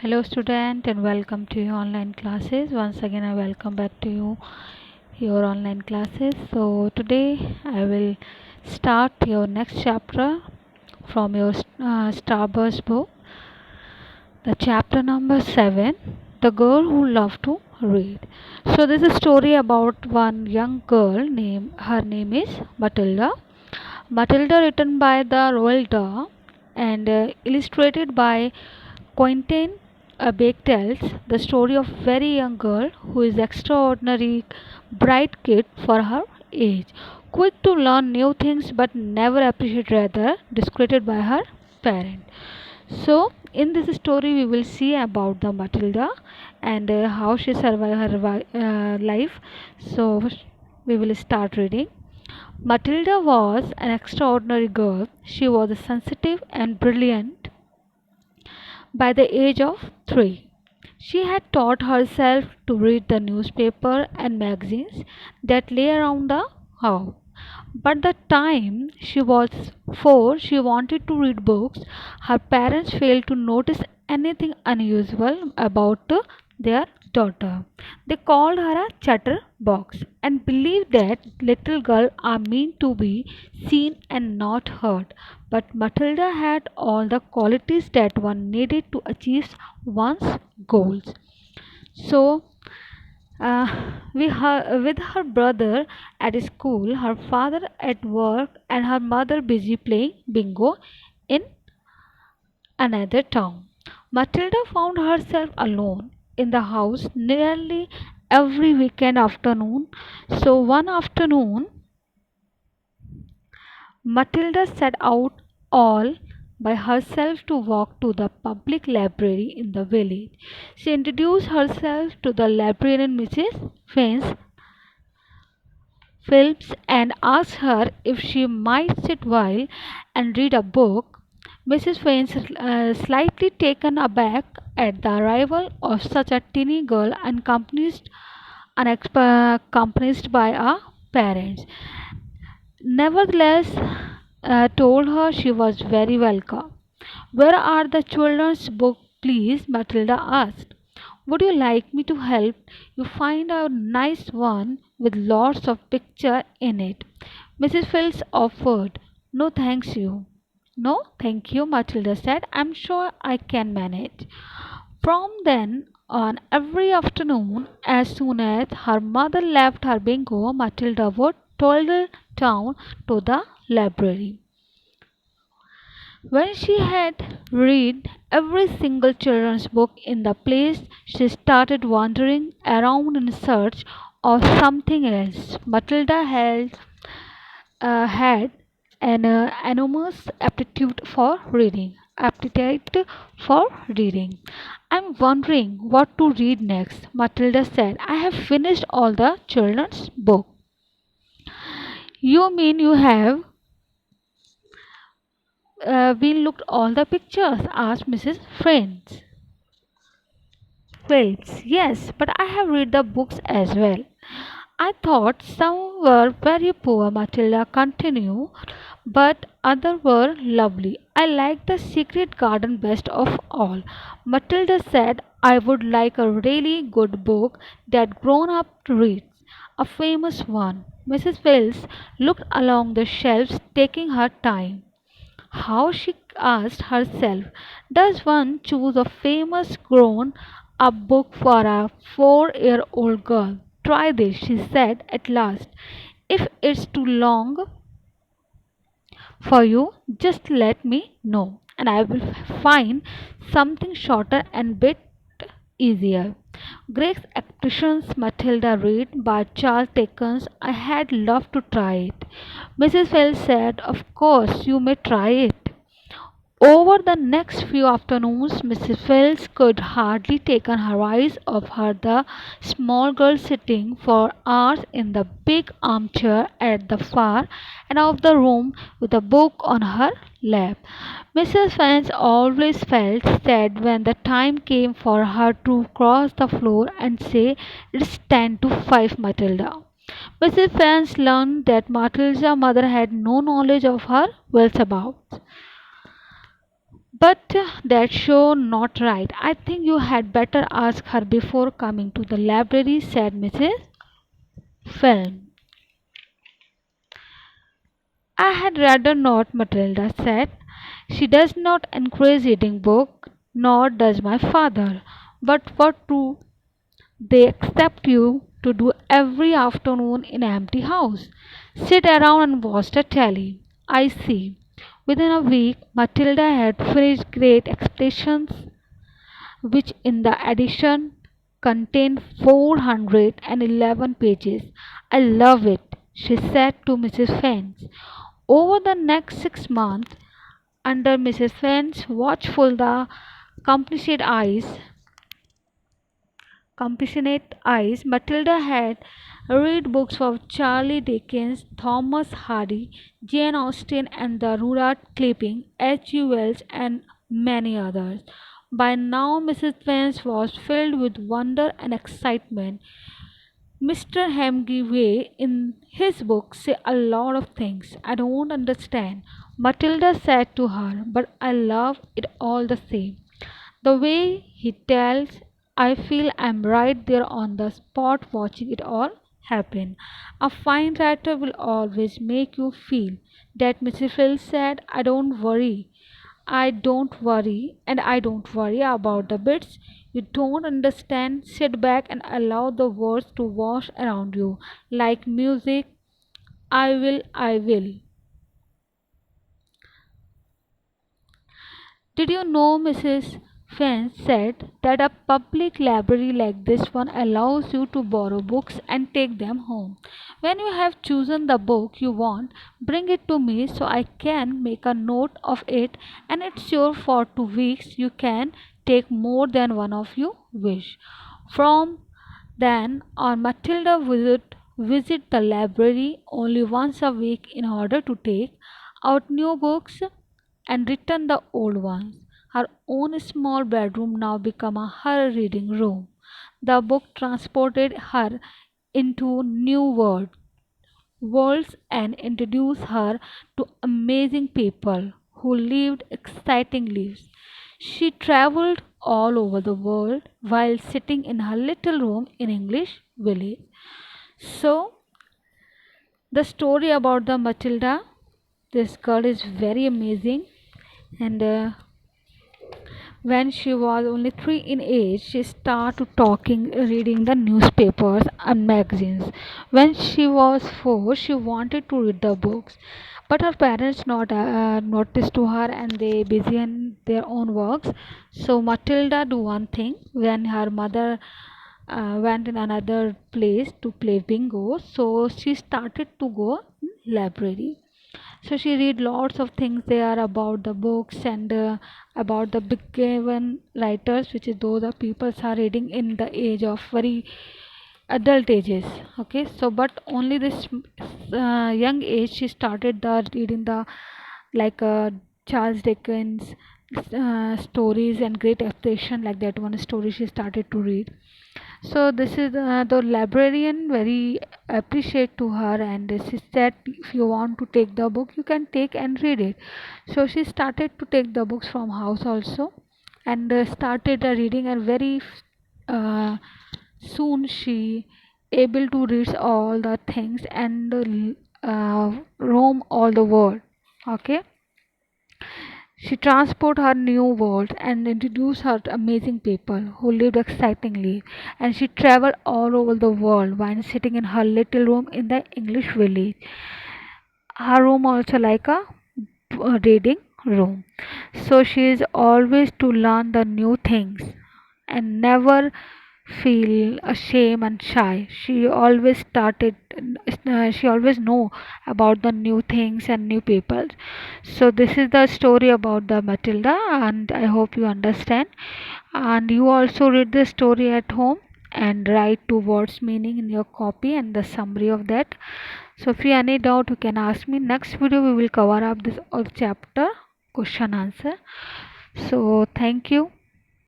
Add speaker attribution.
Speaker 1: Hello student and welcome to your online classes. Once again I welcome back to you your online classes. So today I will start your next chapter from your Starburst book. The chapter number 7, The Girl Who Loved to Read. So this is a story about one young girl named her name is Matilda. Matilda written by the Roald Dahl and illustrated by Quentin Beck tells the story of a very young girl who is extraordinary bright kid for her age, quick to learn new things but never appreciate rather discreet by her parent. So in this story we will see about the Matilda and how she survived her life. So we will start reading. Matilda was an extraordinary girl. She was sensitive and brilliant by the age of 3. She had taught herself to read the newspaper and magazines that lay around the house. But the time she was 4, she wanted to read books. Her parents failed to notice anything unusual about their daughter. They called her a chatterbox and believed that little girls are meant to be seen and not heard. But Matilda had all the qualities that one needed to achieve one's goals. So, with her brother at school, her father at work, and her mother busy playing bingo in another town, Matilda found herself alone in the house nearly every weekend afternoon. So one afternoon, Matilda set out all by herself to walk to the public library in the village. She introduced herself to the librarian Mrs. Phillips and asked her if she might sit while and read a book. Mrs. Fain, slightly taken aback at the arrival of such a teeny girl unaccompanied by her parents, nevertheless told her she was very welcome. Where are the children's books, please? Matilda asked. Would you like me to help you find a nice one with lots of picture in it? Mrs. Fields offered. No, thanks you. No, thank you, Matilda said. I'm sure I can manage. From then on, every afternoon, as soon as her mother left her bingo, Matilda would toddle down to the library. When she had read every single children's book in the place, she started wandering around in search of something else. Matilda had an enormous Appetite for reading. I'm wondering what to read next, Matilda said. I have finished all the children's book. You mean you have been looked all the pictures? Asked Mrs. Phelps. Yes, but I have read the books as well. I thought some were very poor, Matilda continued, but others were lovely. I liked The Secret Garden best of all. Matilda said I would like a really good book that grown up reads, a famous one. Mrs. Wells looked along the shelves, taking her time. How, she asked herself, does one choose a famous grown up book for a 4-year old girl? Try this, she said at last. If it's too long for you, just let me know and I will find something shorter and bit easier. Greg's Expeditions, Matilda read by Charles Dickens. I had loved to try it. Mrs. Wells said, of course you may try it. Over the next few afternoons, Mrs. Wells could hardly take her eyes off her the small girl sitting for hours in the big armchair at the far end of the room with a book on her lap. Mrs. Wells always felt sad when the time came for her to cross the floor and say, it's 10 to 5, Matilda. Mrs. Wells learned that Matilda's mother had no knowledge of her whereabouts. But that show not right. I think you had better ask her before coming to the library, said Mrs. Film. I had rather not, Matilda said. She does not encourage reading book, nor does my father. But what do they expect you to do every afternoon in an empty house? Sit around and watch the telly. I see. Within a week, Matilda had finished Great Expectations, which in the edition contained 411 pages. I love it, she said to Mrs. Fence. Over the next 6 months, under Mrs. Fence's watchful the compassionate eyes, Matilda had read books of Charlie Dickens, Thomas Hardy, Jane Austen, and the Rudyard Kipling, H.G. Wells, and many others. By now, Mrs. Vance was filled with wonder and excitement. Mr. Hemingway in his book say a lot of things I don't understand, Matilda said to her, but I love it all the same. The way he tells, I feel I'm right there on the spot watching it all happen. A fine writer will always make you feel that, Mrs. Phil said. I don't worry about the bits you don't understand. Sit back and allow the words to wash around you like music. I will. Did you know, Mrs. Fence said, that a public library like this one allows you to borrow books and take them home? When you have chosen the book you want, bring it to me so I can make a note of it, and it's yours for 2 weeks. You can take more than one of you wish. From then on, Matilda visit the library only once a week in order to take out new books and return the old ones. Her own small bedroom now became her reading room. The book transported her into new worlds and introduced her to amazing people who lived exciting lives. She traveled all over the world while sitting in her little room in English village. So the story about the Matilda, this girl is very amazing, and when she was only 3 in age, she started talking, reading the newspapers and magazines. When she was 4, she wanted to read the books, but her parents not noticed to her, and they busy in their own works. So Matilda do one thing when her mother went in another place to play bingo. So she started to go library, so she read lots of things there about the books and about the big given writers, which is those are people are reading in the age of very adult ages. Okay, so but only this young age she started the reading the like Charles Dickens stories and Great Expectation, like that one story she started to read. So this is the librarian very appreciate to her, and she said if you want to take the book you can take and read it. So she started to take the books from house also, and started reading, and very uh, soon she able to read all the things and roam all the world. Okay, she transported her new world and introduced her to amazing people who lived excitingly, and she traveled all over the world while sitting in her little room in the English village. Her room also like a reading room. So she is always to learn the new things and never feel ashamed and shy. She always know about the new things and new people. So this is the story about the Matilda, and I hope you understand. And you also read the story at home and write two words meaning in your copy and the summary of that. So if you have any doubt you can ask me. Next video we will cover up this all chapter question answer. So thank you.